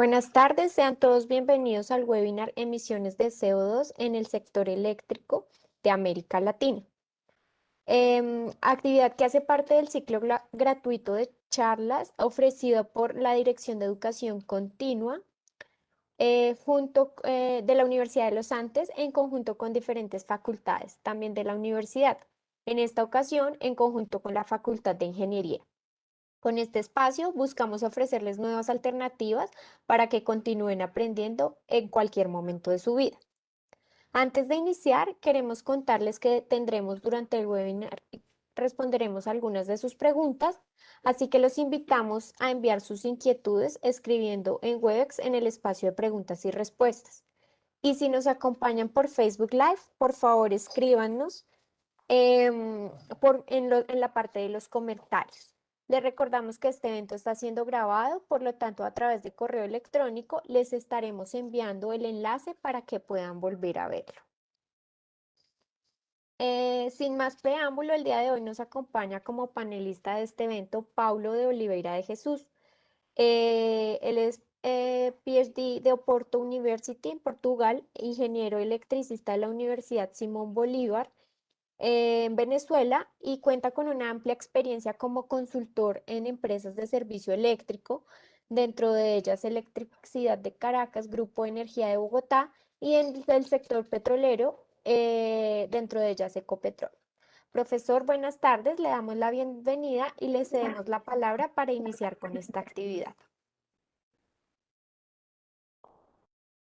Buenas tardes, sean todos bienvenidos al webinar Emisiones de CO2 en el sector eléctrico de América Latina. Actividad que hace parte del ciclo gratuito de charlas ofrecido por la Dirección de Educación Continua de la Universidad de los Andes en conjunto con diferentes facultades, también de la universidad. En esta ocasión, en conjunto con la Facultad de Ingeniería. Con este espacio buscamos ofrecerles nuevas alternativas para que continúen aprendiendo en cualquier momento de su vida. Antes de iniciar, queremos contarles que tendremos durante el webinar, responderemos algunas de sus preguntas, así que los invitamos a enviar sus inquietudes escribiendo en Webex en el espacio de preguntas y respuestas. Y si nos acompañan por Facebook Live, por favor escríbanos en la parte de los comentarios. Les recordamos que este evento está siendo grabado, por lo tanto, a través de correo electrónico les estaremos enviando el enlace para que puedan volver a verlo. Sin más preámbulo, el día de hoy nos acompaña como panelista de este evento Paulo de Oliveira de Jesús. Él es PhD de Oporto University en Portugal, ingeniero electricista de la Universidad Simón Bolívar en Venezuela y cuenta con una amplia experiencia como consultor en empresas de servicio eléctrico, dentro de ellas Electricidad de Caracas, Grupo de Energía de Bogotá y en el sector petrolero, dentro de ellas Ecopetrol. Profesor, buenas tardes, le damos la bienvenida y le cedemos la palabra para iniciar con esta actividad.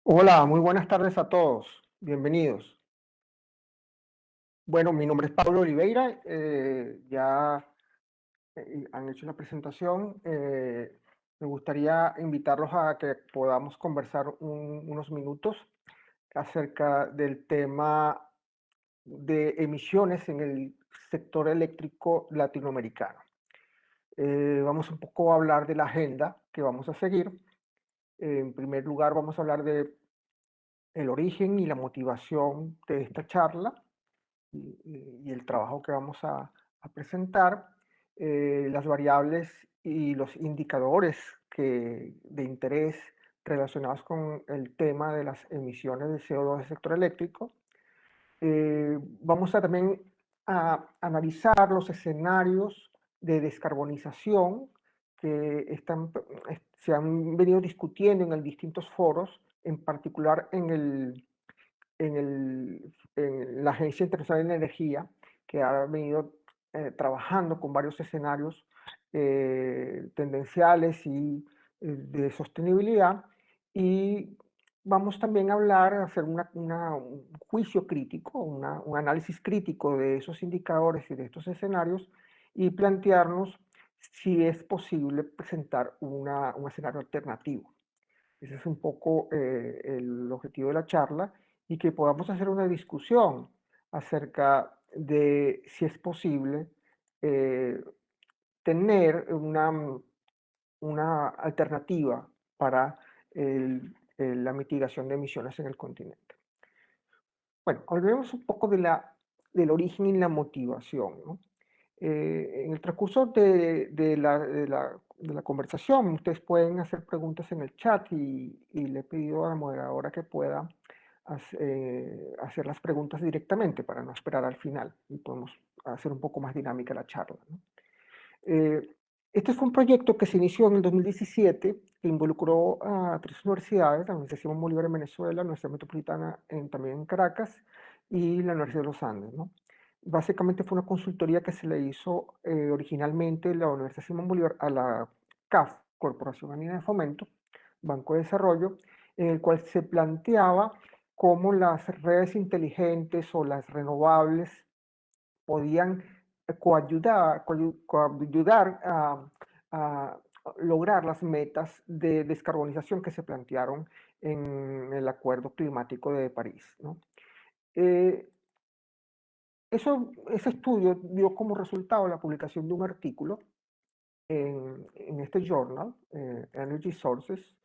Hola, muy buenas tardes a todos. Bienvenidos. Bueno, mi nombre es Pablo Oliveira. Ya han hecho la presentación. Me gustaría invitarlos a que podamos conversar unos minutos acerca del tema de emisiones en el sector eléctrico latinoamericano. Vamos un poco a hablar de la agenda que vamos a seguir. En primer lugar, vamos a hablar de el origen y la motivación de esta charla y el trabajo que vamos a presentar, las variables y los indicadores de interés relacionados con el tema de las emisiones de CO2 del sector eléctrico. Vamos a también a analizar los escenarios de descarbonización que se han venido discutiendo en distintos foros, en particular en la Agencia Internacional de la Energía, que ha venido trabajando con varios escenarios tendenciales y de sostenibilidad. Y vamos también a hablar, a hacer un juicio crítico, un análisis crítico de esos indicadores y de estos escenarios y plantearnos si es posible presentar un escenario alternativo. Ese es un poco el objetivo de la charla, y que podamos hacer una discusión acerca de si es posible tener una alternativa para la mitigación de emisiones en el continente. Bueno, hablemos un poco del origen y la motivación, ¿no? En el transcurso de la conversación, ustedes pueden hacer preguntas en el chat y le he pedido a la moderadora que pueda hacer las preguntas directamente para no esperar al final y podemos hacer un poco más dinámica la charla, ¿no? Este fue un proyecto que se inició en el 2017, que involucró a 3 universidades, la Universidad Simón Bolívar en Venezuela, la Universidad Metropolitana también en Caracas y la Universidad de los Andes, ¿no? Básicamente fue una consultoría que se le hizo originalmente la Universidad Simón Bolívar a la CAF, Corporación Andina de Fomento, Banco de Desarrollo, en el cual se planteaba cómo las redes inteligentes o las renovables podían coayudar a lograr las metas de descarbonización que se plantearon en el Acuerdo Climático de París, ¿no? Ese estudio dio como resultado la publicación de un artículo en este journal, Energy Sources,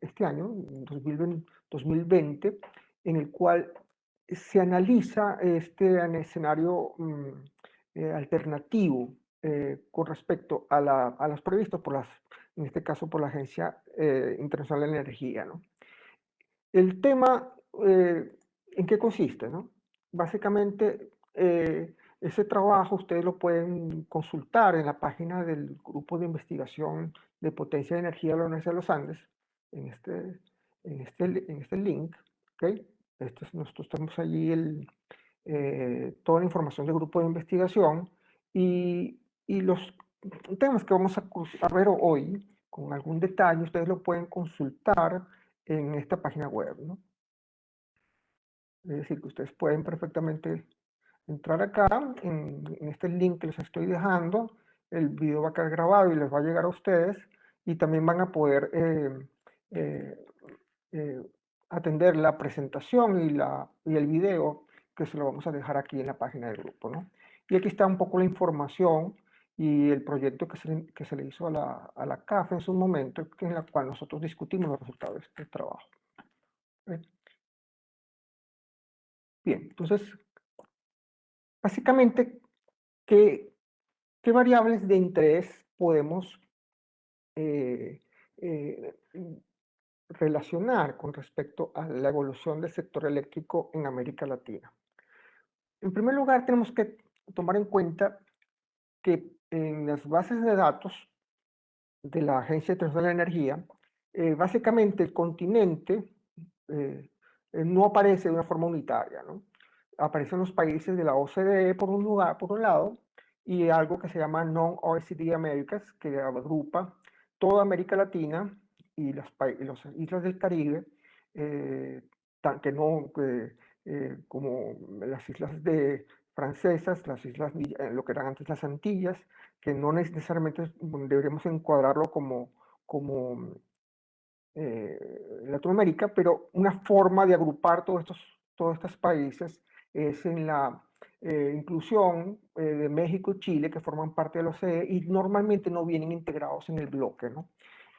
este año, 2020, en el cual se analiza un escenario alternativo con respecto a los previstos por las en este caso por la Agencia Internacional de Energía, ¿no? El tema, ¿en qué consiste, no? Básicamente, ese trabajo ustedes lo pueden consultar en la página del Grupo de Investigación de Potencia de Energía de la Universidad de los Andes, en este link, ¿ok? Nosotros tenemos allí toda la información del grupo de investigación y los temas que vamos a ver hoy, con algún detalle, ustedes lo pueden consultar en esta página web, ¿no? Es decir, que ustedes pueden perfectamente entrar acá, en este link que les estoy dejando, el video va a quedar grabado y les va a llegar a ustedes, y también van a poder eh, eh, atender la presentación y el video, que se lo vamos a dejar aquí en la página del grupo, ¿no? Y aquí está un poco la información y el proyecto que se le hizo a la CAF en su momento, en la cual nosotros discutimos los resultados de este trabajo. Bien, entonces, básicamente, ¿qué variables de interés podemos eh, eh, relacionar con respecto a la evolución del sector eléctrico en América Latina? En primer lugar, tenemos que tomar en cuenta que en las bases de datos de la Agencia Internacional de Energía, básicamente el continente no aparece de una forma unitaria, ¿no? Aparecen los países de la OCDE por un lado, y algo que se llama Non-OECD Americas, que agrupa toda América Latina y las islas del Caribe, que no, como las islas francesas, las islas, lo que eran antes las Antillas, que no necesariamente deberíamos encuadrarlo como Latinoamérica, pero una forma de agrupar todos estos países es en la inclusión de México y Chile, que forman parte de la OCDE y normalmente no vienen integrados en el bloque, ¿no?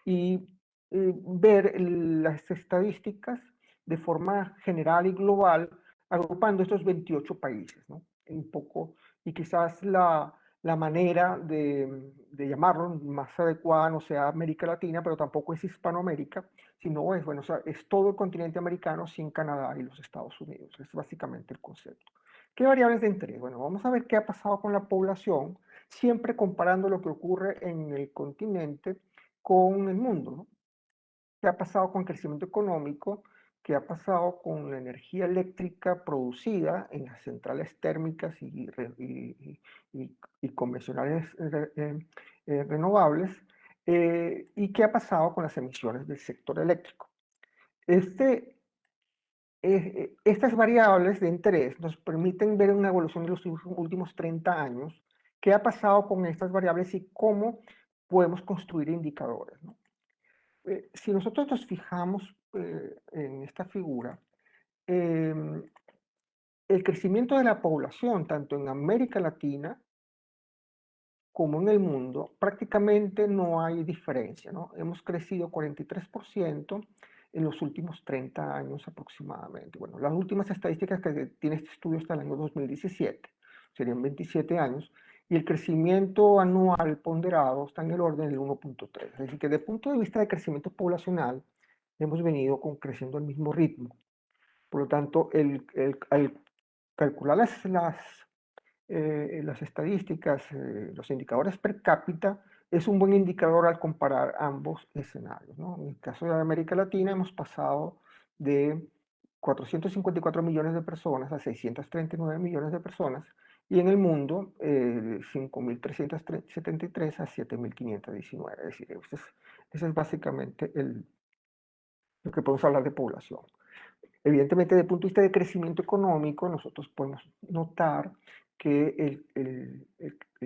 Y ver las estadísticas de forma general y global, agrupando estos 28 países, ¿no? Un poco, y quizás la manera de llamarlo más adecuada no sea América Latina, pero tampoco es Hispanoamérica, sino es, bueno, o sea, es todo el continente americano sin Canadá y los Estados Unidos. Es básicamente el concepto. ¿Qué variables de interés? Bueno, vamos a ver qué ha pasado con la población, siempre comparando lo que ocurre en el continente con el mundo, ¿no? ¿Qué ha pasado con el crecimiento económico? ¿Qué ha pasado con la energía eléctrica producida en las centrales térmicas y convencionales renovables? ¿Y qué ha pasado con las emisiones del sector eléctrico? Estas variables de interés nos permiten ver una evolución de los últimos 30 años, qué ha pasado con estas variables y cómo podemos construir indicadores, ¿no? Si nosotros nos fijamos en esta figura, el crecimiento de la población, tanto en América Latina como en el mundo, prácticamente no hay diferencia, ¿no? Hemos crecido 43% en los últimos 30 años aproximadamente. Bueno, las últimas estadísticas que tiene este estudio hasta el año 2017, serían 27 años, y el crecimiento anual ponderado está en el orden del 1.3. Es decir, que desde el punto de vista de crecimiento poblacional, hemos venido creciendo al mismo ritmo. Por lo tanto, al calcular las estadísticas, los indicadores per cápita, es un buen indicador al comparar ambos escenarios, ¿no? En el caso de América Latina hemos pasado de 454 millones de personas a 639 millones de personas, y en el mundo 5.373 a 7.519. Es decir, ese es básicamente lo que podemos hablar de población. Evidentemente, desde el punto de vista de crecimiento económico, nosotros podemos notar que el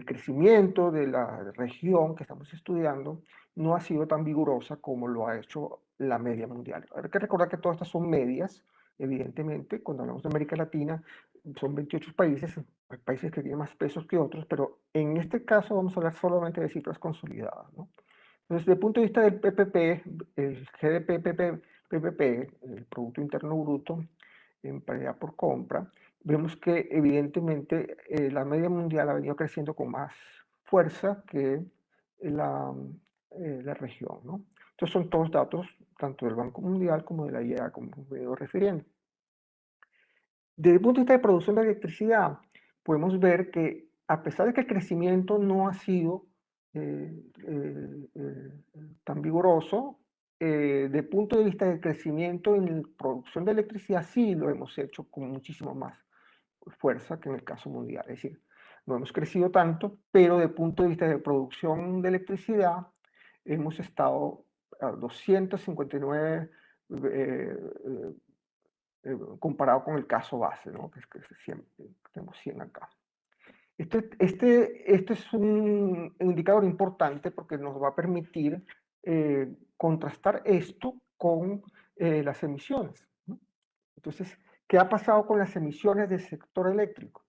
crecimiento de la región que estamos estudiando no ha sido tan vigorosa como lo ha hecho la media mundial. Hay que recordar que todas estas son medias, evidentemente. Cuando hablamos de América Latina, son 28 países, hay países que tienen más pesos que otros, pero en este caso vamos a hablar solamente de cifras consolidadas, ¿no? Entonces, desde el punto de vista del PPP, el PPP, el Producto Interno Bruto, en paridad por compra, vemos que evidentemente la media mundial ha venido creciendo con más fuerza que la región, ¿no? Estos son todos datos tanto del Banco Mundial como de la IEA, como me he ido refiriendo. Desde el punto de vista de producción de electricidad, podemos ver que a pesar de que el crecimiento no ha sido eh, eh, eh, tan vigoroso, desde el punto de vista del crecimiento en la producción de electricidad sí lo hemos hecho con muchísimo más fuerza que en el caso mundial. Es decir, no hemos crecido tanto, pero desde el punto de vista de producción de electricidad hemos estado a 259 comparado con el caso base, ¿no? Que es que tenemos 100 acá. Este es un indicador importante porque nos va a permitir contrastar esto con las emisiones, ¿no? Entonces, ¿qué ha pasado con las emisiones del sector eléctrico?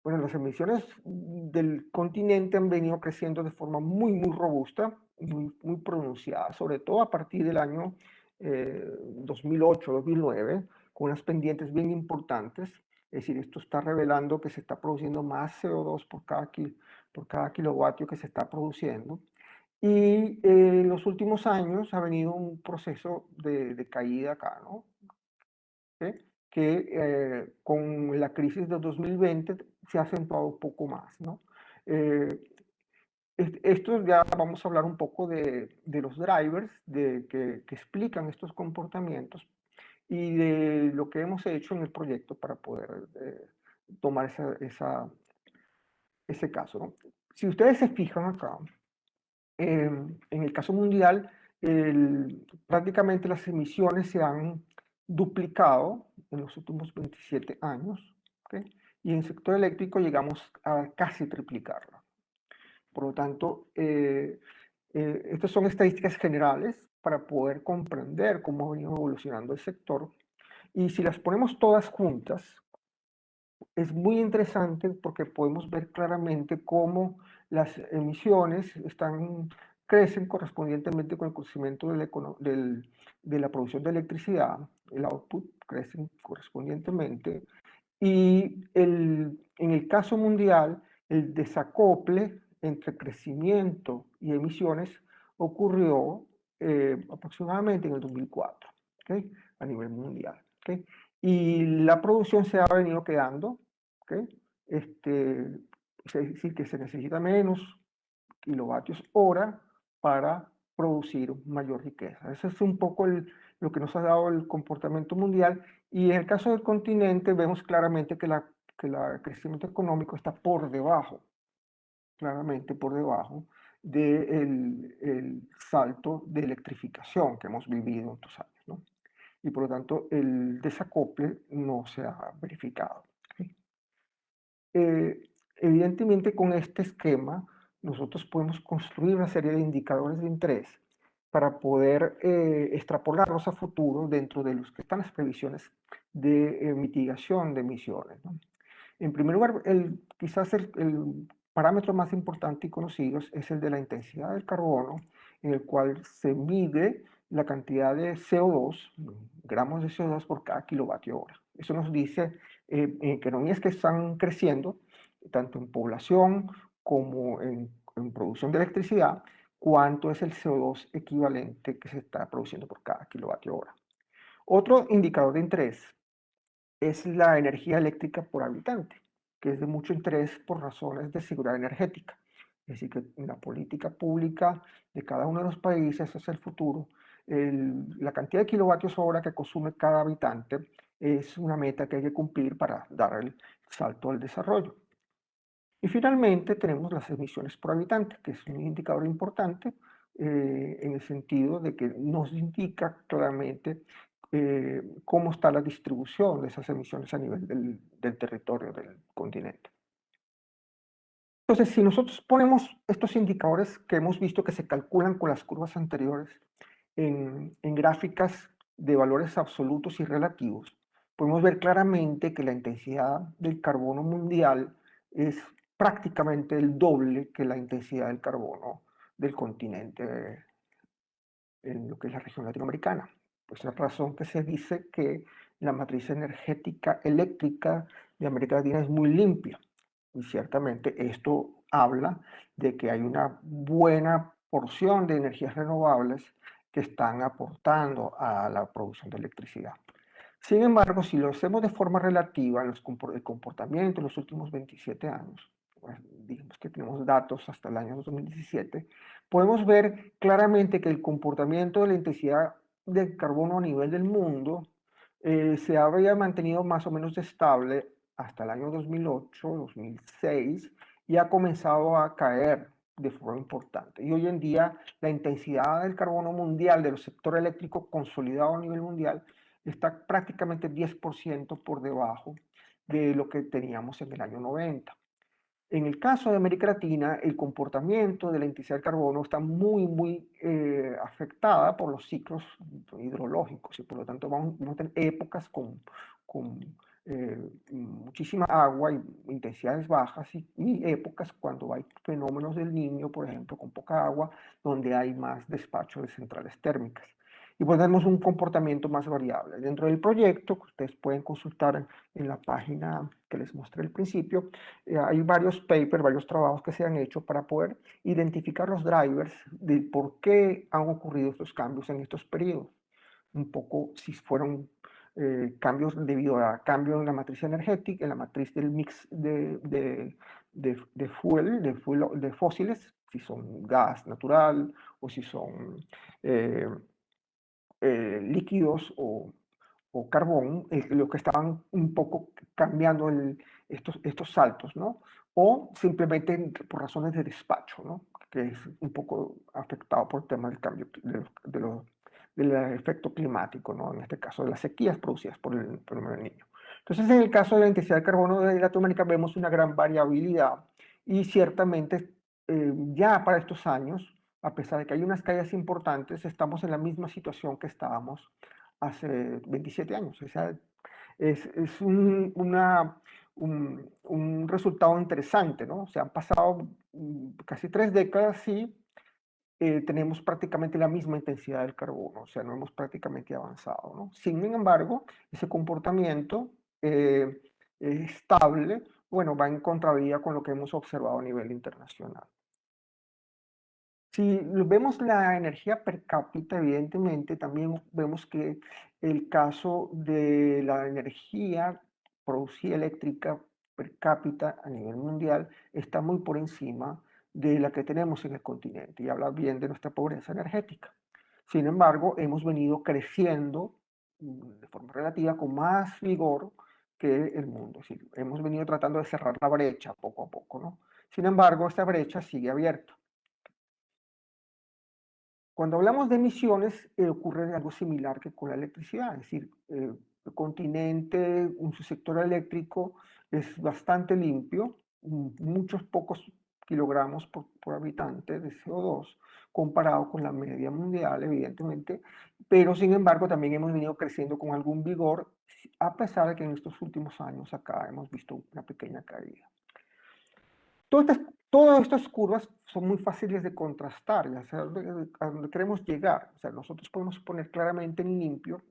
Bueno, las emisiones del continente han venido creciendo de forma muy robusta, muy pronunciada, sobre todo a partir del año 2008-2009, con unas pendientes bien importantes. Es decir, esto está revelando que se está produciendo más CO2 por cada kilovatio que se está produciendo. Y en los últimos años ha venido un proceso de caída acá, ¿no? ¿Sí? Que con la crisis de 2020 se ha acentuado un poco más, ¿no? Esto ya vamos a hablar un poco de los drivers que explican estos comportamientos y de lo que hemos hecho en el proyecto para poder tomar ese caso, ¿no? Si ustedes se fijan acá, en el caso mundial, prácticamente las emisiones se han duplicado en los últimos 27 años, ¿okay? Y en el sector eléctrico llegamos a casi triplicarla. Por lo tanto, estas son estadísticas generales para poder comprender cómo ha venido evolucionando el sector. Y si las ponemos todas juntas, es muy interesante porque podemos ver claramente cómo las emisiones crecen correspondientemente con el crecimiento de la producción de electricidad, el output crece correspondientemente, y en el caso mundial, el desacople entre crecimiento y emisiones ocurrió aproximadamente en el 2004, ¿okay? A nivel mundial. ¿Okay? Y la producción se ha venido quedando, ¿okay? Es decir, que se necesita menos kilovatios hora para producir mayor riqueza. Ese es un poco lo que nos ha dado el comportamiento mundial. Y en el caso del continente vemos claramente que el crecimiento económico está por debajo, claramente por debajo del el salto de electrificación que hemos vivido en estos años, ¿no? Y por lo tanto el desacople no se ha verificado. ¿Sí? Evidentemente con este esquema nosotros podemos construir una serie de indicadores de interés para poder extrapolarlos a futuro dentro de los que están las previsiones de mitigación de emisiones, ¿no? En primer lugar, quizás el parámetro más importante y conocido es el de la intensidad del carbono, en el cual se mide la cantidad de CO2, gramos de CO2 por cada kilovatio hora. Eso nos dice en economías que están creciendo, tanto en población como en producción de electricidad, cuánto es el CO2 equivalente que se está produciendo por cada kilovatio hora. Otro indicador de interés es la energía eléctrica por habitante, que es de mucho interés por razones de seguridad energética. Es decir, que en la política pública de cada uno de los países hacia el futuro, la cantidad de kilovatios hora que consume cada habitante es una meta que hay que cumplir para dar el salto al desarrollo. Y finalmente tenemos las emisiones por habitante, que es un indicador importante en el sentido de que nos indica claramente cómo está la distribución de esas emisiones a nivel del territorio del continente. Entonces, si nosotros ponemos estos indicadores que hemos visto que se calculan con las curvas anteriores en gráficas de valores absolutos y relativos, podemos ver claramente que la intensidad del carbono mundial es prácticamente el doble que la intensidad del carbono del continente en lo que es la región latinoamericana. Pues es la razón que se dice que la matriz energética eléctrica de América Latina es muy limpia. Y ciertamente esto habla de que hay una buena porción de energías renovables que están aportando a la producción de electricidad. Sin embargo, si lo hacemos de forma relativa, el comportamiento en los últimos 27 años, pues, digamos que tenemos datos hasta el año 2017, podemos ver claramente que el comportamiento de la intensidad de carbono a nivel del mundo se había mantenido más o menos estable hasta el año 2008, 2006, y ha comenzado a caer de forma importante. Y hoy en día la intensidad del carbono mundial del sector eléctrico consolidado a nivel mundial está prácticamente 10% por debajo de lo que teníamos en el año 90. En el caso de América Latina, el comportamiento de la intensidad del carbono está muy afectada por los ciclos hidrológicos y por lo tanto vamos a tener épocas con muchísima agua y intensidades bajas y épocas cuando hay fenómenos del Niño, por ejemplo, con poca agua, donde hay más despacho de centrales térmicas. Y pues tenemos un comportamiento más variable. Dentro del proyecto, que ustedes pueden consultar en la página que les mostré al principio, hay varios papers, varios trabajos que se han hecho para poder identificar los drivers de por qué han ocurrido estos cambios en estos periodos. Un poco si fueron cambios debido a cambio en la matriz energética, en la matriz del mix de fósiles, si son gas natural o si son líquidos o carbón, lo que estaban un poco cambiando estos saltos, ¿no? O simplemente por razones de despacho, ¿no? Que es un poco afectado por el tema del cambio del efecto climático, ¿no? En este caso de las sequías producidas por el fenómeno del Niño. Entonces, en el caso de la intensidad de carbono de Latinoamérica vemos una gran variabilidad y ciertamente ya para estos años, a pesar de que hay unas caídas importantes, estamos en la misma situación que estábamos hace 27 años. O sea, es un resultado interesante, ¿no? O sea, han pasado casi 3 décadas y tenemos prácticamente la misma intensidad del carbono, o sea, no hemos prácticamente avanzado, ¿no? Sin embargo, ese comportamiento estable, bueno, va en contravía con lo que hemos observado a nivel internacional. Si vemos la energía per cápita, evidentemente también vemos que el caso de la energía producida eléctrica per cápita a nivel mundial está muy por encima de la que tenemos en el continente y habla bien de nuestra pobreza energética. Sin embargo, hemos venido creciendo de forma relativa con más vigor que el mundo. Es decir, hemos venido tratando de cerrar la brecha poco a poco, ¿no? Sin embargo, esta brecha sigue abierta. Cuando hablamos de emisiones, ocurre algo similar que con la electricidad, es decir, el continente, su sector eléctrico es bastante limpio, muchos pocos kilogramos por habitante de CO2, comparado con la media mundial, evidentemente, pero sin embargo también hemos venido creciendo con algún vigor, a pesar de que en estos últimos años acá hemos visto una pequeña caída. Todas estas curvas son muy fáciles de contrastar, ya sea a donde queremos llegar. O sea, nosotros podemos poner claramente en limpio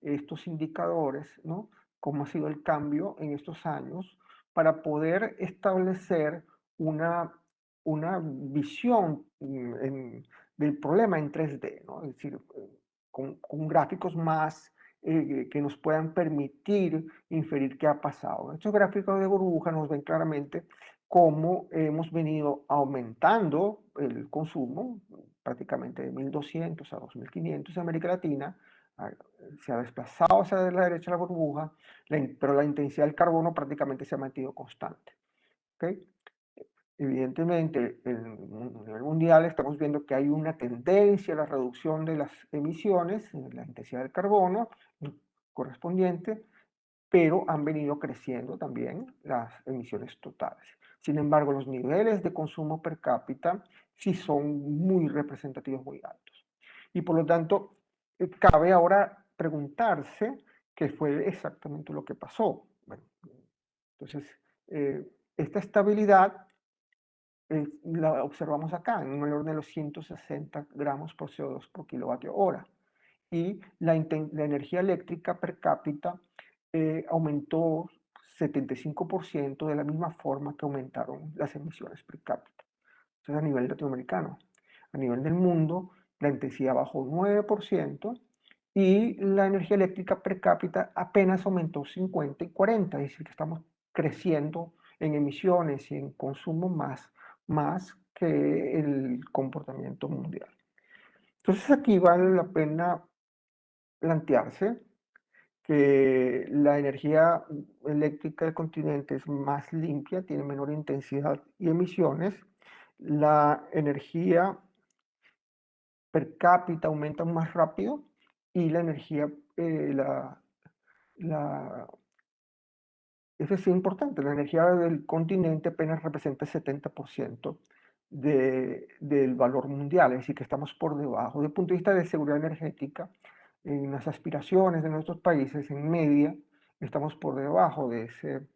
estos indicadores, ¿no? Cómo ha sido el cambio en estos años para poder establecer una visión del problema en 3D, ¿no? Es decir, con gráficos más que nos puedan permitir inferir qué ha pasado. Estos gráficos de burbuja nos ven claramente cómo hemos venido aumentando el consumo, prácticamente de 1.200 a 2.500 en América Latina, se ha desplazado hacia la derecha la burbuja, pero la intensidad del carbono prácticamente se ha mantenido constante. ¿Okay? Evidentemente, a nivel mundial estamos viendo que hay una tendencia a la reducción de las emisiones, la intensidad del carbono correspondiente, pero han venido creciendo también las emisiones totales. Sin embargo, los niveles de consumo per cápita sí son muy representativos, muy altos. Y por lo tanto, cabe ahora preguntarse qué fue exactamente lo que pasó. Bueno, entonces, esta estabilidad la observamos acá, en un valor de los 160 gramos por CO2 por kilovatio hora. Y la energía eléctrica per cápita aumentó 75% de la misma forma que aumentaron las emisiones per cápita. Entonces, a nivel latinoamericano. A nivel del mundo, la intensidad bajó 9% y la energía eléctrica per cápita apenas aumentó 50 y 40, es decir, que estamos creciendo en emisiones y en consumo más que el comportamiento mundial. Entonces aquí vale la pena plantearse que la energía eléctrica del continente es más limpia, tiene menor intensidad y emisiones. La energía per cápita aumenta más rápido y la energía, eso es importante, la energía del continente apenas representa el 70% del valor mundial, es decir, que estamos por debajo. Desde el punto de vista de seguridad energética, en las aspiraciones de nuestros países, en media, estamos por debajo de ese,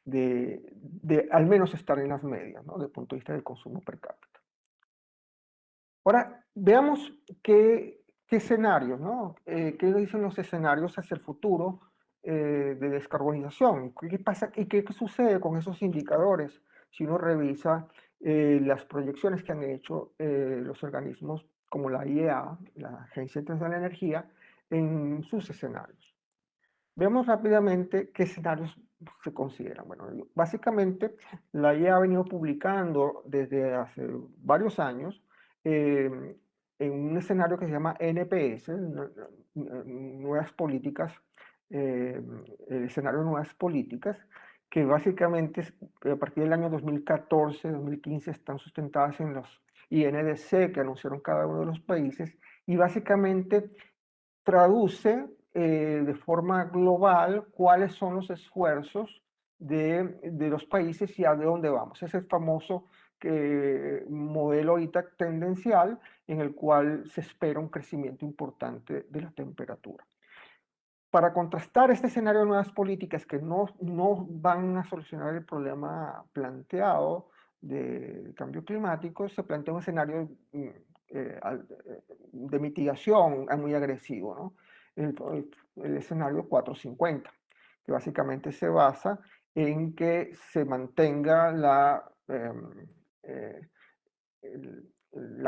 de al menos estar en las medias, ¿no? Desde el punto de vista del consumo per cápita. Ahora, veamos qué escenarios, ¿no? ¿Qué dicen los escenarios hacia el futuro de descarbonización? ¿Qué pasa y qué sucede con esos indicadores si uno revisa las proyecciones que han hecho los organismos como la IEA, la Agencia Internacional de la Energía, en sus escenarios? Veamos rápidamente qué escenarios se consideran. Bueno, básicamente la IEA ha venido publicando desde hace varios años en un escenario que se llama NPS, Nuevas Políticas, el escenario de Nuevas Políticas, que básicamente a partir del año 2014, 2015 están sustentadas en los INDC que anunciaron cada uno de los países y básicamente traduce de forma global cuáles son los esfuerzos de los países y a de dónde vamos. Es el famoso modelo ahorita tendencial en el cual se espera un crecimiento importante de la temperatura. Para contrastar este escenario de nuevas políticas que no van a solucionar el problema planteado de cambio climático, se plantea un escenario de mitigación muy agresivo, ¿no? El escenario 450, que básicamente se basa en que se mantenga la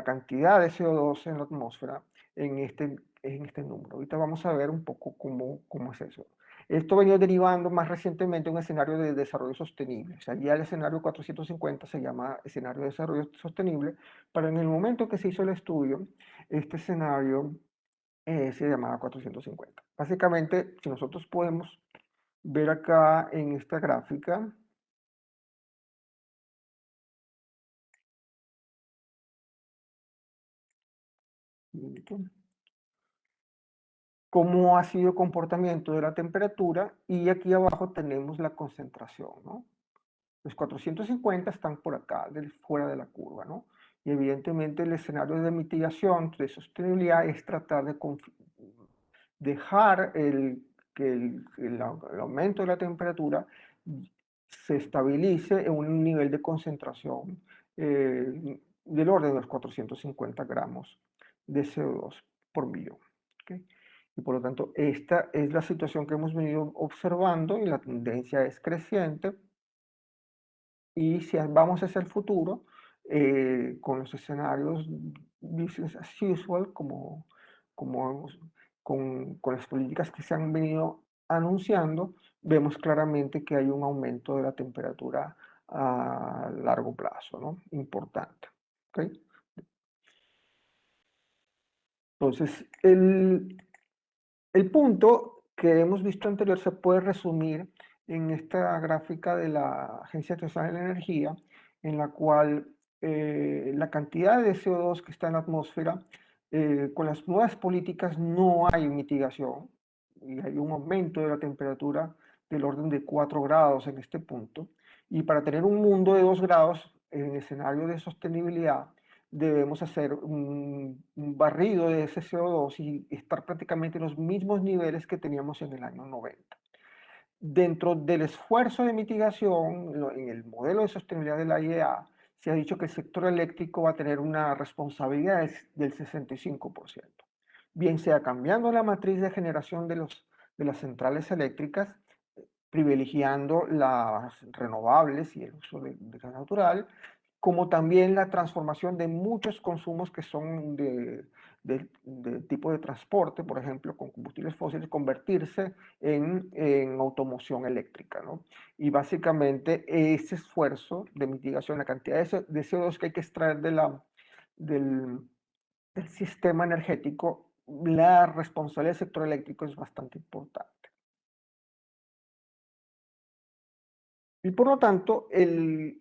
cantidad de CO2 en la atmósfera en este número. Ahorita vamos a ver un poco cómo es eso. Esto venía derivando más recientemente un escenario de desarrollo sostenible. O sea, ya el escenario 450 se llama escenario de desarrollo sostenible, pero en el momento que se hizo el estudio, este escenario se llamaba 450. Básicamente, si nosotros podemos ver acá en esta gráfica, cómo ha sido el comportamiento de la temperatura y aquí abajo tenemos la concentración, ¿no? Los 450 están por acá, fuera de la curva, ¿no? Y evidentemente el escenario de mitigación, de sostenibilidad, es tratar de dejar que el aumento de la temperatura se estabilice en un nivel de concentración del orden de los 450 gramos de CO2 por millón. ¿Okay? Y por lo tanto, esta es la situación que hemos venido observando y la tendencia es creciente. Y si vamos hacia el futuro, con los escenarios business as usual, con las políticas que se han venido anunciando, vemos claramente que hay un aumento de la temperatura a largo plazo, ¿no? Importante. ¿Okay? Entonces, el punto que hemos visto anterior se puede resumir en esta gráfica de la Agencia Internacional de la Energía, en la cual la cantidad de CO2 que está en la atmósfera, con las nuevas políticas no hay mitigación y hay un aumento de la temperatura del orden de 4 grados en este punto. Y para tener un mundo de 2 grados en escenario de sostenibilidad, debemos hacer un barrido de ese CO2 y estar prácticamente en los mismos niveles que teníamos en el año 90. Dentro del esfuerzo de mitigación, en el modelo de sostenibilidad de la IEA, se ha dicho que el sector eléctrico va a tener una responsabilidad del 65%. Bien sea cambiando la matriz de generación de las centrales eléctricas, privilegiando las renovables y el uso de gas natural, como también la transformación de muchos consumos que son de tipo de transporte, por ejemplo, con combustibles fósiles, convertirse en automoción eléctrica, ¿no? Y básicamente ese esfuerzo de mitigación, la cantidad de CO2 que hay que extraer del, del sistema energético, la responsabilidad del sector eléctrico es bastante importante. Y por lo tanto, el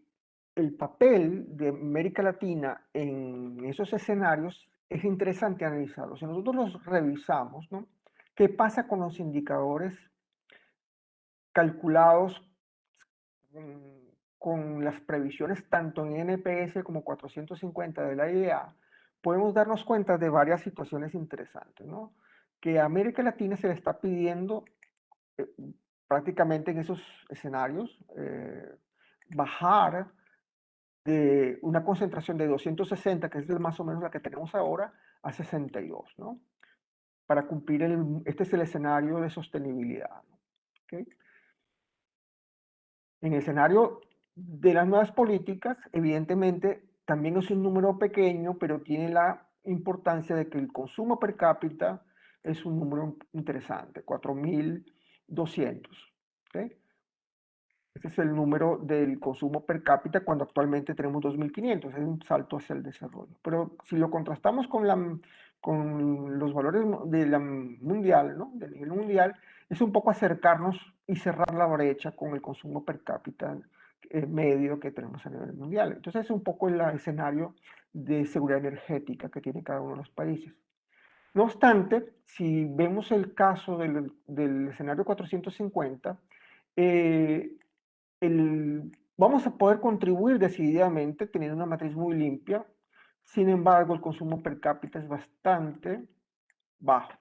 papel de América Latina en esos escenarios es interesante analizarlo. Si nosotros los revisamos, ¿no? ¿Qué pasa con los indicadores calculados con las previsiones tanto en NPS como 450 de la IEA? Podemos darnos cuenta de varias situaciones interesantes, ¿no? Que a América Latina se le está pidiendo eh, prácticamente en esos escenarios bajar de una concentración de 260, que es más o menos la que tenemos ahora, a 62, ¿no? Para cumplir este es el escenario de sostenibilidad, ¿no? ¿Okay? En el escenario de las nuevas políticas, evidentemente, también es un número pequeño, pero tiene la importancia de que el consumo per cápita es un número interesante, 4.200. ¿Okay? Ese es el número del consumo per cápita cuando actualmente tenemos 2.500, es un salto hacia el desarrollo. Pero si lo contrastamos con los valores de la mundial, ¿no? Del nivel mundial, es un poco acercarnos y cerrar la brecha con el consumo per cápita medio que tenemos a nivel mundial. Entonces es un poco el escenario de seguridad energética que tiene cada uno de los países. No obstante, si vemos el caso del escenario 450, eh, vamos a poder contribuir decididamente teniendo una matriz muy limpia. Sin embargo, el consumo per cápita es bastante bajo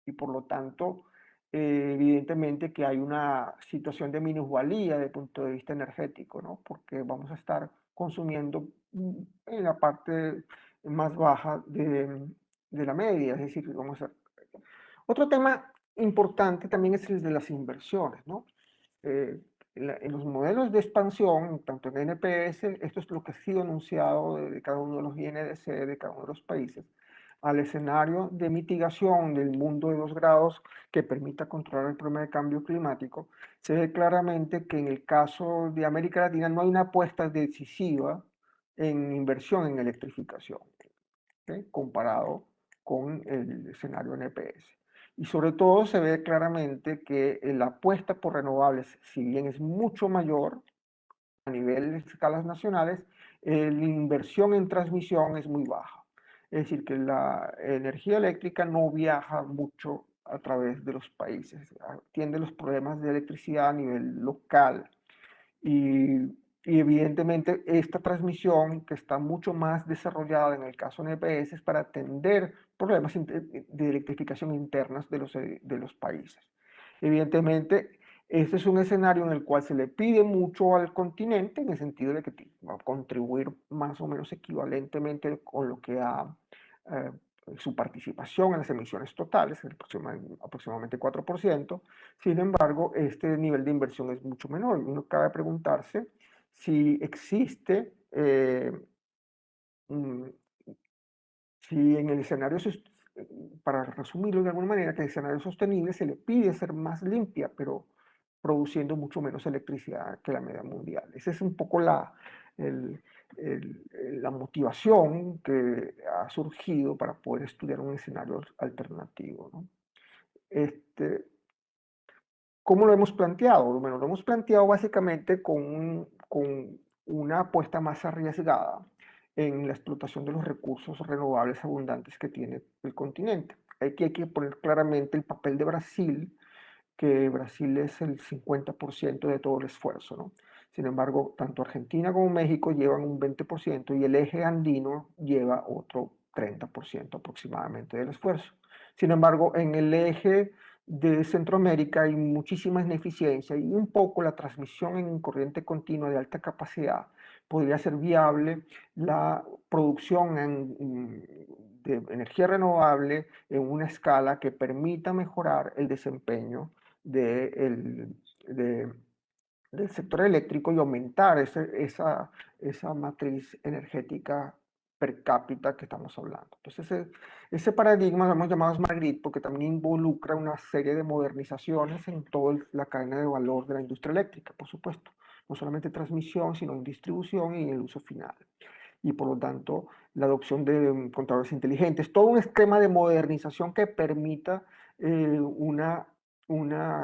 y por lo tanto, evidentemente que hay una situación de minusvalía desde el punto de vista energético, ¿no? Porque vamos a estar consumiendo en la parte más baja de la media, es decir, vamos a... Otro tema importante también es el de las inversiones, ¿no? En los modelos de expansión, tanto en NPS, esto es lo que ha sido anunciado de cada uno de los INDC de cada uno de los países, al escenario de mitigación del mundo de 2 grados que permita controlar el problema de cambio climático, se ve claramente que en el caso de América Latina no hay una apuesta decisiva en inversión en electrificación, ¿okay? Comparado con el escenario NPS. Y sobre todo se ve claramente que la apuesta por renovables, si bien es mucho mayor a nivel de escalas nacionales, la inversión en transmisión es muy baja. Es decir, que la energía eléctrica no viaja mucho a través de los países, atiende los problemas de electricidad a nivel local y evidentemente esta transmisión que está mucho más desarrollada en el caso de NPS es para atender problemas de electrificación internas de los países. Evidentemente, este es un escenario en el cual se le pide mucho al continente en el sentido de que va a contribuir más o menos equivalentemente con lo que ha eh, su participación en las emisiones totales, aproximadamente 4%. Sin embargo, este nivel de inversión es mucho menor. Uno cabe preguntarse si existe, si en el escenario, para resumirlo de alguna manera, que el escenario sostenible se le pide ser más limpia, pero produciendo mucho menos electricidad que la media mundial. Esa es un poco el, la motivación que ha surgido para poder estudiar un escenario alternativo, ¿no? ¿Cómo lo hemos planteado? Bueno, lo hemos planteado básicamente con una apuesta más arriesgada en la explotación de los recursos renovables abundantes que tiene el continente. Aquí hay que poner claramente el papel de Brasil, que Brasil es el 50% de todo el esfuerzo, ¿no? Sin embargo, tanto Argentina como México llevan un 20% y el eje andino lleva otro 30% aproximadamente del esfuerzo. Sin embargo, en el eje de Centroamérica hay muchísima ineficiencia y un poco la transmisión en corriente continua de alta capacidad podría ser viable la producción de energía renovable en una escala que permita mejorar el desempeño de del sector eléctrico y aumentar esa matriz energética per cápita que estamos hablando. Entonces, ese paradigma lo hemos llamado Smart Grid porque también involucra una serie de modernizaciones en toda la cadena de valor de la industria eléctrica, por supuesto. No solamente transmisión, sino en distribución y en el uso final. Y por lo tanto, la adopción de contadores inteligentes, todo un esquema de modernización que permita una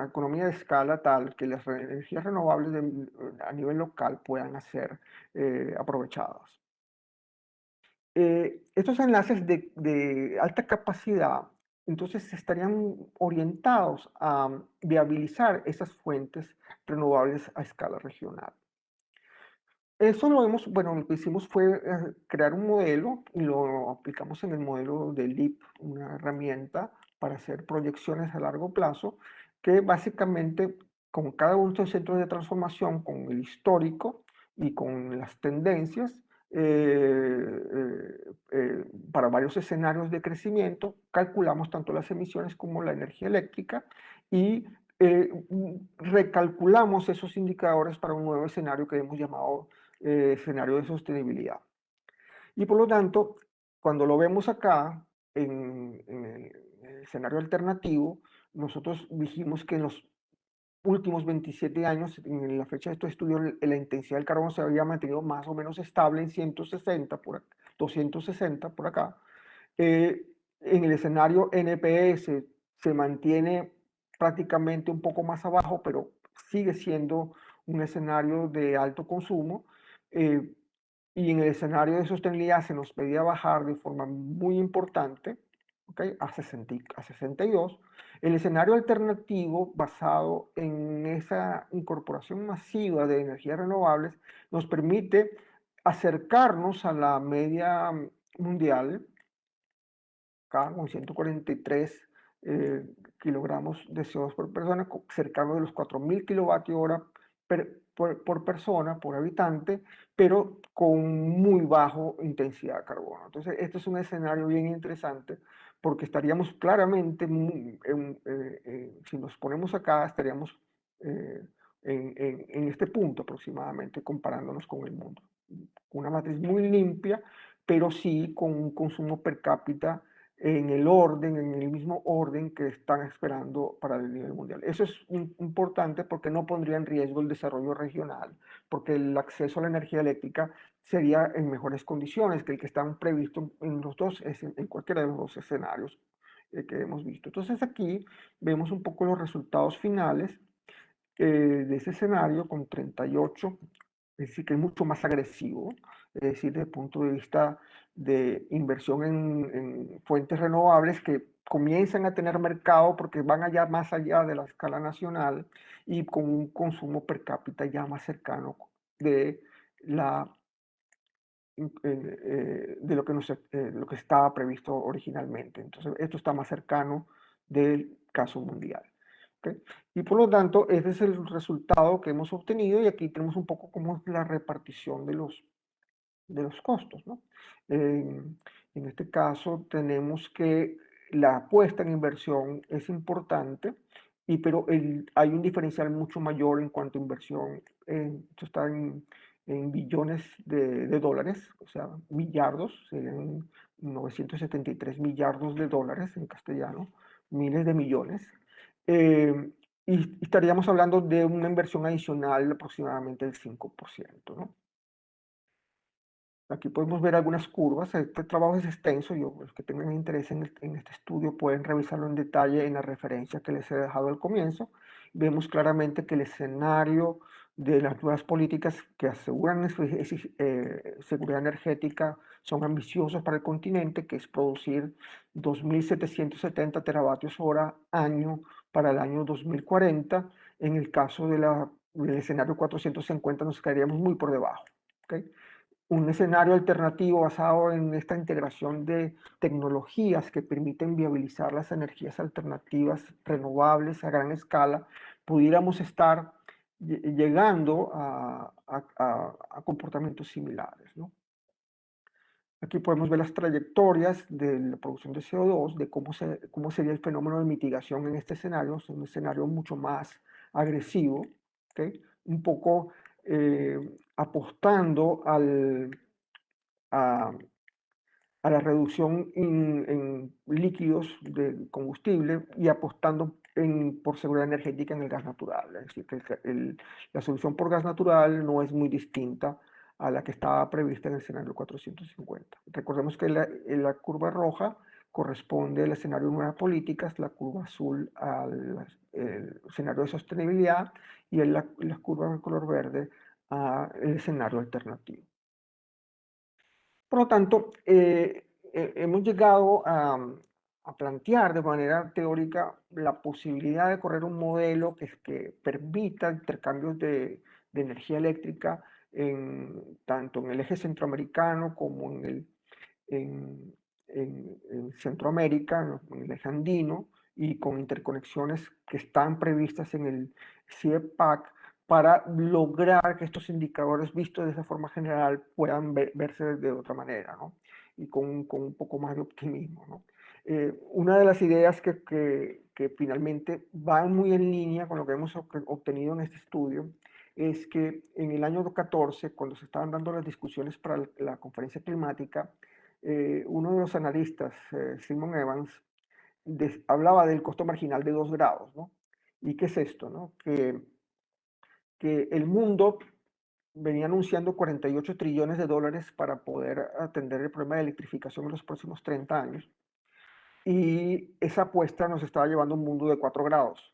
economía de escala tal que las energías renovables a nivel local puedan ser aprovechadas. Estos enlaces de alta capacidad, entonces estarían orientados a viabilizar esas fuentes renovables a escala regional. Eso bueno, lo que hicimos fue crear un modelo y lo aplicamos en el modelo de LEAP, una herramienta para hacer proyecciones a largo plazo, que básicamente con cada uno de estos centros de transformación, con el histórico y con las tendencias, para varios escenarios de crecimiento, calculamos tanto las emisiones como la energía eléctrica y recalculamos esos indicadores para un nuevo escenario que hemos llamado escenario de sostenibilidad. Y por lo tanto, cuando lo vemos acá, en el escenario alternativo, nosotros dijimos que en los últimos 27 años, en la fecha de estos estudios, la intensidad del carbono se había mantenido más o menos estable en 160, 260 por acá. En el escenario NPS se mantiene prácticamente un poco más abajo, pero sigue siendo un escenario de alto consumo. Y en el escenario de sostenibilidad se nos pedía bajar de forma muy importante, ¿okay? a 62. El escenario alternativo basado en esa incorporación masiva de energías renovables nos permite acercarnos a la media mundial, acá con 143 kilogramos de CO2 por persona, cercano de los 4.000 kilovatios hora por persona, por habitante, pero con muy bajo intensidad de carbono. Entonces, este es un escenario bien interesante porque estaríamos claramente, si nos ponemos acá, estaríamos en este punto aproximadamente comparándonos con el mundo. Una matriz muy limpia, pero sí con un consumo per cápita en el mismo orden que están esperando para el nivel mundial. Eso es importante porque no pondría en riesgo el desarrollo regional, porque el acceso a la energía eléctrica sería en mejores condiciones que el que están previstos en los dos, en cualquiera de los dos escenarios que hemos visto. Entonces aquí vemos un poco los resultados finales de ese escenario con 38, es decir, que es mucho más agresivo, es decir, desde el punto de vista de inversión en fuentes renovables que comienzan a tener mercado porque van allá más allá de la escala nacional y con un consumo per cápita ya más cercano de de lo que estaba previsto originalmente. Entonces, esto está más cercano del caso mundial. ¿Okay? Y por lo tanto, ese es el resultado que hemos obtenido y aquí tenemos un poco cómo es la repartición de los costos. ¿No? En este caso, tenemos que la apuesta en inversión es importante, pero hay un diferencial mucho mayor en cuanto a inversión. Esto está en billones de dólares, o sea, millardos, serían 973 millardos de dólares en castellano, miles de millones. Y estaríamos hablando de una inversión adicional de aproximadamente el 5%, ¿no? Aquí podemos ver algunas curvas. Este trabajo es extenso. Los que tengan interés en este estudio pueden revisarlo en detalle en la referencia que les he dejado al comienzo. Vemos claramente que el escenario de las nuevas políticas que aseguran seguridad energética son ambiciosos para el continente, que es producir 2.770 teravatios hora año para el año 2040. En el caso del escenario 450 nos quedaríamos muy por debajo. ¿Okay? Un escenario alternativo basado en esta integración de tecnologías que permiten viabilizar las energías alternativas renovables a gran escala, pudiéramos estar llegando a comportamientos similares, ¿no? Aquí podemos ver las trayectorias de la producción de CO2, de cómo sería el fenómeno de mitigación en este escenario. Es un escenario mucho más agresivo, ¿okay? un poco apostando a la reducción en líquidos de combustible y apostando por seguridad energética en el gas natural. Es decir, que la solución por gas natural no es muy distinta a la que estaba prevista en el escenario 450. Recordemos que la curva roja corresponde al escenario de nuevas políticas, la curva azul al escenario de sostenibilidad y la curva de color verde al escenario alternativo. Por lo tanto, hemos llegado a plantear de manera teórica la posibilidad de correr un modelo que permita intercambios de energía eléctrica tanto en el eje centroamericano como en, en Centroamérica, en el eje andino, y con interconexiones que están previstas en el CIEPAC para lograr que estos indicadores vistos de esa forma general puedan verse de otra manera, ¿no? Y con un poco más de optimismo, ¿no? Una de las ideas que finalmente van muy en línea con lo que hemos obtenido en este estudio es que en el año 2014, cuando se estaban dando las discusiones para la conferencia climática, uno de los analistas, Simon Evans, hablaba del costo marginal de 2 grados, ¿no? ¿Y qué es esto? ¿No? Que el mundo venía anunciando 48 trillones de dólares para poder atender el problema de electrificación en los próximos 30 años. Y esa apuesta nos estaba llevando a un mundo de 4 grados.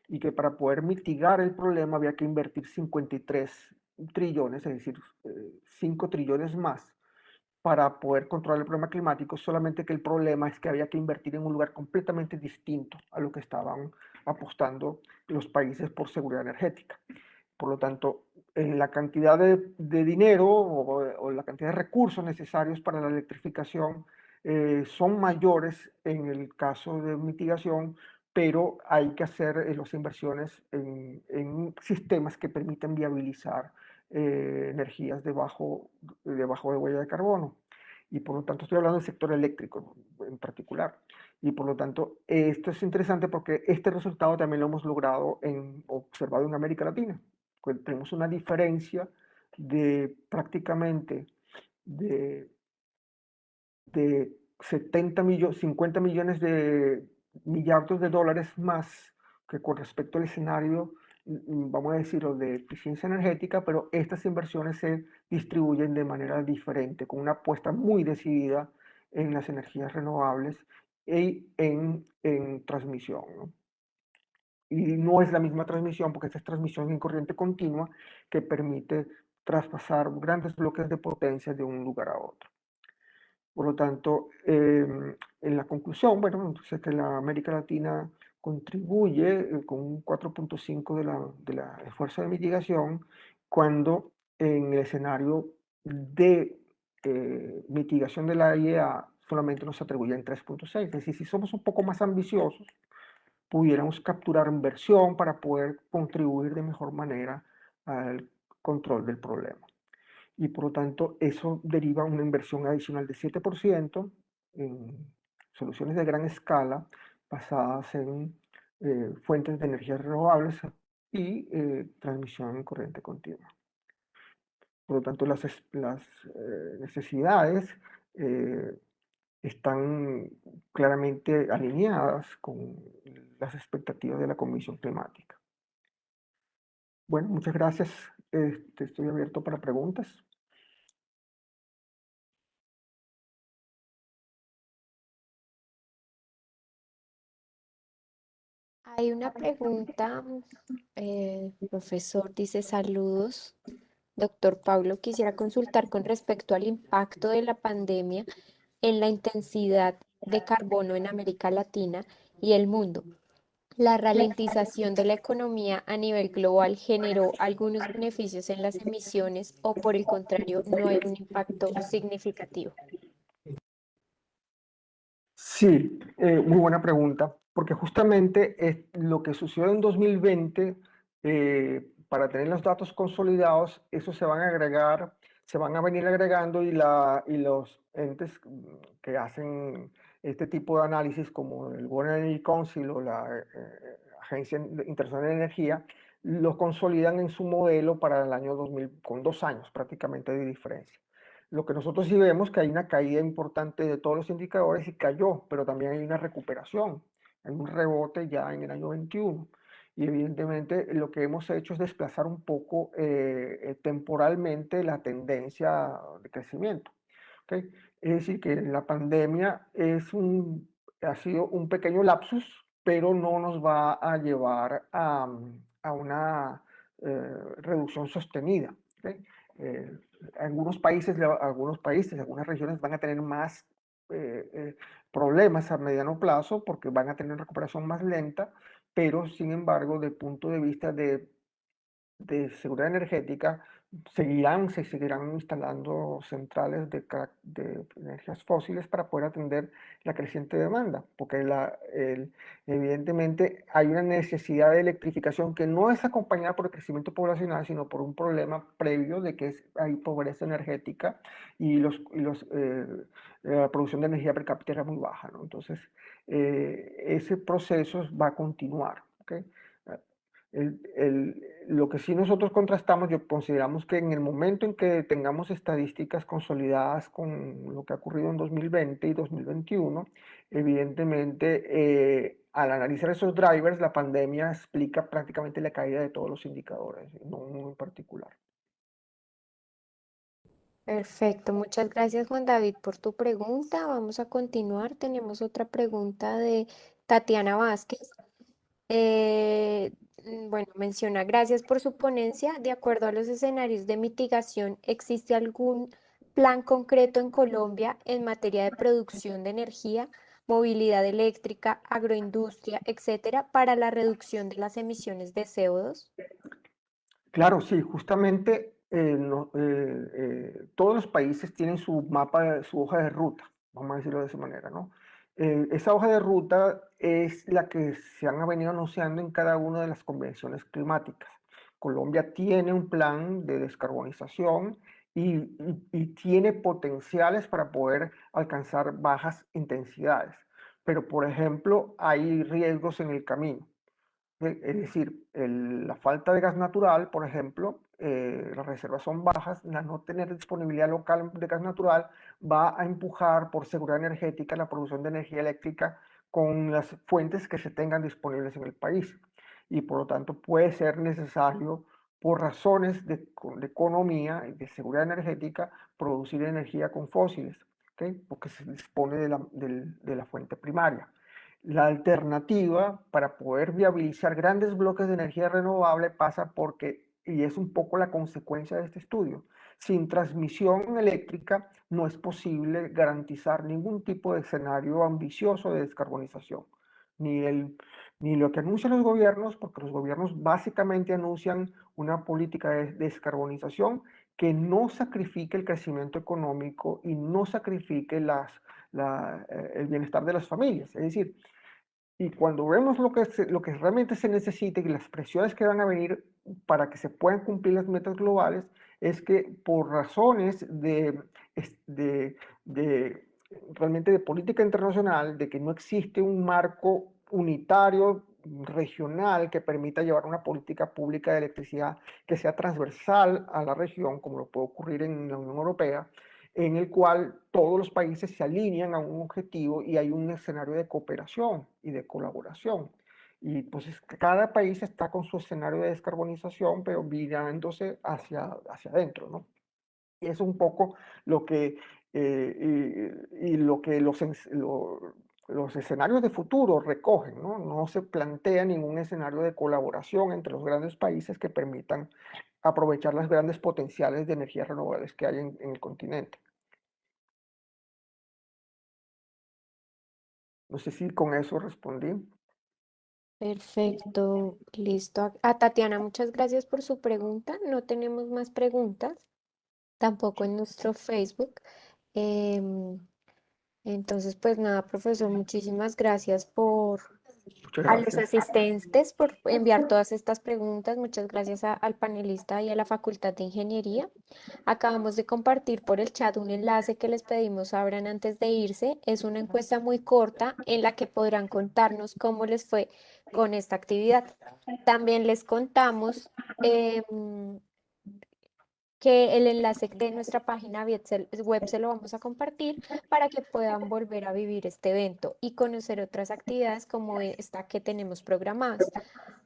Y que para poder mitigar el problema había que invertir 53 trillones, es decir, 5 trillones más para poder controlar el problema climático, solamente que el problema es que había que invertir en un lugar completamente distinto a lo que estaban apostando los países por seguridad energética. Por lo tanto, en la cantidad de dinero o la cantidad de recursos necesarios para la electrificación son mayores en el caso de mitigación, pero hay que hacer las inversiones en sistemas que permiten viabilizar energías de bajo de huella de carbono. Y por lo tanto estoy hablando del sector eléctrico en particular. Y por lo tanto esto es interesante porque este resultado también lo hemos logrado observado en América Latina. Pues tenemos una diferencia de prácticamente de, de 50 millones de millardos de dólares más que con respecto al escenario, vamos a decirlo, de eficiencia energética, pero estas inversiones se distribuyen de manera diferente, con una apuesta muy decidida en las energías renovables y en transmisión, ¿no? Y no es la misma transmisión, porque esta es transmisión en corriente continua que permite traspasar grandes bloques de potencia de un lugar a otro. Por lo tanto, en la conclusión, bueno, entonces que la América Latina contribuye con un 4.5 de la esfuerzo de mitigación, cuando en el escenario de mitigación de la IEA solamente nos atribuyen 3.6. Es decir, si somos un poco más ambiciosos, pudiéramos capturar inversión para poder contribuir de mejor manera al control del problema. Y por lo tanto, eso deriva una inversión adicional de 7% en soluciones de gran escala basadas en fuentes de energías renovables y transmisión en corriente continua. Por lo tanto, las necesidades están claramente alineadas con las expectativas de la Comisión Climática. Bueno, muchas gracias. Estoy abierto para preguntas. Hay una pregunta, profesor, dice saludos. Doctor Pablo, quisiera consultar con respecto al impacto de la pandemia en la intensidad de carbono en América Latina y el mundo. ¿La ralentización de la economía a nivel global generó algunos beneficios en las emisiones o por el contrario no hay un impacto significativo? Sí, muy buena pregunta, porque justamente lo que sucedió en 2020, para tener los datos consolidados, eso se van a agregar, se van a venir agregando y los entes que hacen este tipo de análisis, como el World Energy Council o la Agencia Internacional de Energía, lo consolidan en su modelo para el año 2000, con 2 años prácticamente de diferencia. Lo que nosotros sí vemos que hay una caída importante de todos los indicadores y cayó, pero también hay una recuperación, hay un rebote ya en el año 21. Y evidentemente lo que hemos hecho es desplazar un poco temporalmente la tendencia de crecimiento. ¿Okay? Es decir, que la pandemia ha sido un pequeño lapsus, pero no nos va a llevar a una reducción sostenida. ¿Okay? Eh, algunos países, algunas regiones van a tener más problemas a mediano plazo porque van a tener una recuperación más lenta, pero sin embargo, desde el punto de vista de seguridad energética, se seguirán instalando centrales de energías fósiles para poder atender la creciente demanda, porque evidentemente hay una necesidad de electrificación que no es acompañada por el crecimiento poblacional, sino por un problema previo de que hay pobreza energética y la producción de energía per cápita era muy baja, ¿no? Entonces, ese proceso va a continuar, ¿okay? Lo que sí nosotros contrastamos, yo consideramos que en el momento en que tengamos estadísticas consolidadas con lo que ha ocurrido en 2020 y 2021, evidentemente al analizar esos drivers, la pandemia explica prácticamente la caída de todos los indicadores, no uno en particular. Perfecto, muchas gracias Juan David por tu pregunta. Vamos a continuar. Tenemos otra pregunta de Tatiana Vázquez. Bueno, menciona, gracias por su ponencia. De acuerdo a los escenarios de mitigación, ¿existe algún plan concreto en Colombia en materia de producción de energía, movilidad eléctrica, agroindustria, etcétera, para la reducción de las emisiones de CO2? Claro, sí, justamente todos los países tienen su mapa, su hoja de ruta, vamos a decirlo de esa manera, ¿no? Esa hoja de ruta es la que se han venido anunciando en cada una de las convenciones climáticas. Colombia tiene un plan de descarbonización y tiene potenciales para poder alcanzar bajas intensidades, pero por ejemplo hay riesgos en el camino. Es decir, la falta de gas natural, por ejemplo, las reservas son bajas, la no tener disponibilidad local de gas natural va a empujar por seguridad energética la producción de energía eléctrica con las fuentes que se tengan disponibles en el país. Y por lo tanto puede ser necesario, por razones de economía y de seguridad energética, producir energía con fósiles, ¿okay? Porque se dispone de la fuente primaria. La alternativa para poder viabilizar grandes bloques de energía renovable pasa porque, y es un poco la consecuencia de este estudio, sin transmisión eléctrica no es posible garantizar ningún tipo de escenario ambicioso de descarbonización. Ni, ni lo que anuncian los gobiernos, porque los gobiernos básicamente anuncian una política de descarbonización que no sacrifique el crecimiento económico y no sacrifique el bienestar de las familias. Es decir, y cuando vemos lo que realmente se necesita y las presiones que van a venir para que se puedan cumplir las metas globales, es que por razones de realmente de política internacional, de que no existe un marco unitario regional que permita llevar una política pública de electricidad que sea transversal a la región, como lo puede ocurrir en la Unión Europea, en el cual todos los países se alinean a un objetivo y hay un escenario de cooperación y de colaboración. Y pues cada país está con su escenario de descarbonización, pero mirándose hacia adentro, ¿no? Y es un poco lo que, y lo que los escenarios de futuro recogen, ¿no? No se plantea ningún escenario de colaboración entre los grandes países que permitan aprovechar las grandes potenciales de energías renovables que hay en el continente. No sé si con eso respondí. Perfecto, listo. A Tatiana, muchas gracias por su pregunta. No tenemos más preguntas, tampoco en nuestro Facebook. Em, entonces, pues nada, profesor, muchísimas gracias Muchas a los gracias. asistentes por enviar todas estas preguntas. Muchas gracias al panelista y a la Facultad de Ingeniería. Acabamos de compartir por el chat un enlace que les pedimos abran antes de irse. Es una encuesta muy corta en la que podrán contarnos cómo les fue con esta actividad. También les contamos que el enlace de nuestra página web se lo vamos a compartir para que puedan volver a vivir este evento y conocer otras actividades como esta que tenemos programadas.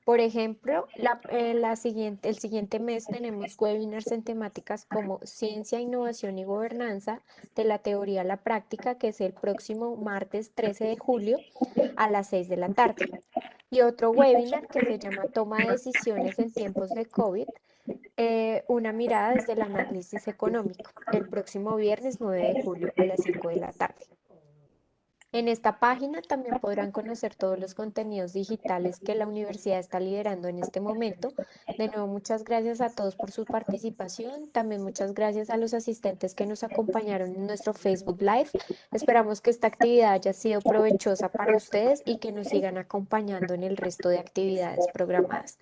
Por ejemplo, el siguiente mes tenemos webinars en temáticas como ciencia, innovación y gobernanza, de la teoría a la práctica, que es el próximo martes 13 de julio a las 6 de la tarde. Y otro webinar que se llama Toma de decisiones en tiempos de COVID, una mirada desde el análisis económico, el próximo viernes 9 de julio a las 5 de la tarde. En esta página también podrán conocer todos los contenidos digitales que la universidad está liderando en este momento. De nuevo, muchas gracias a todos por su participación. También muchas gracias a los asistentes que nos acompañaron en nuestro Facebook Live. Esperamos que esta actividad haya sido provechosa para ustedes y que nos sigan acompañando en el resto de actividades programadas.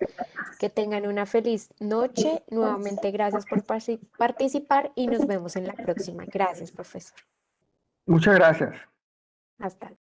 Que tengan una feliz noche. Nuevamente, gracias por participar y nos vemos en la próxima. Gracias, profesor. Muchas gracias. Hasta luego.